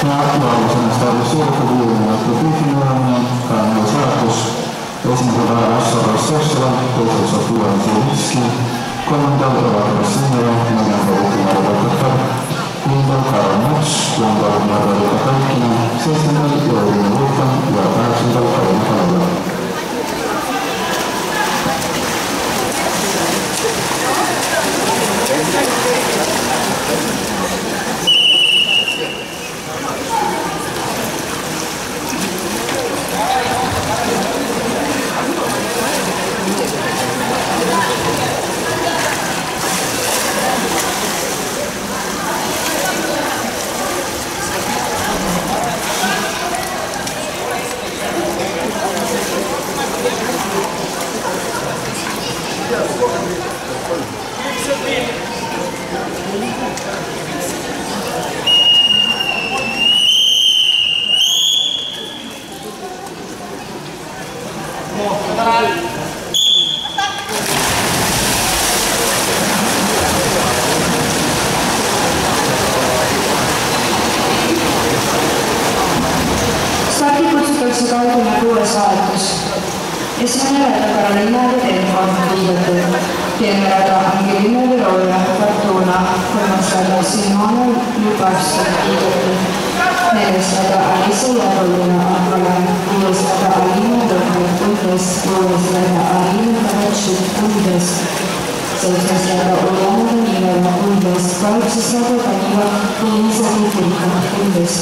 Ja juhatusemast arvestada kuulumatu tüüpinõuanne, kannav saatus, esimesel asjapärast Sestral, teisel saab tulemise riski, kolmandal Ravas Sinjala, neljandal Ukimara Katatar, viiendal Karl Muts, kuuendal Margarita Kalkina, seitsmendal Jõuline Vulkan ja kaheksandal Karin Kalala. Esimene Carolina de Telefon liidetud, teine Angelina Verola, Fortuna, kolmas Simone Lubavski liidetud, neljas Alisa Jarolina Akala, viies Alina Tõhvel Kuldes, kuues Alina Karatšuk Kuldes, seitsmes Uljana Danilova Kuldes, kaheksas Daniva Liisa Kukulka Kuldes.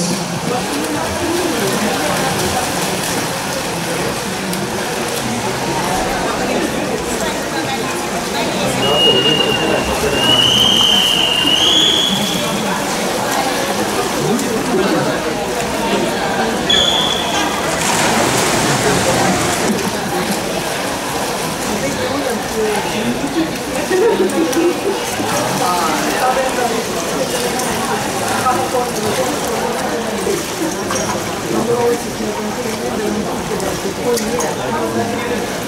Gracias.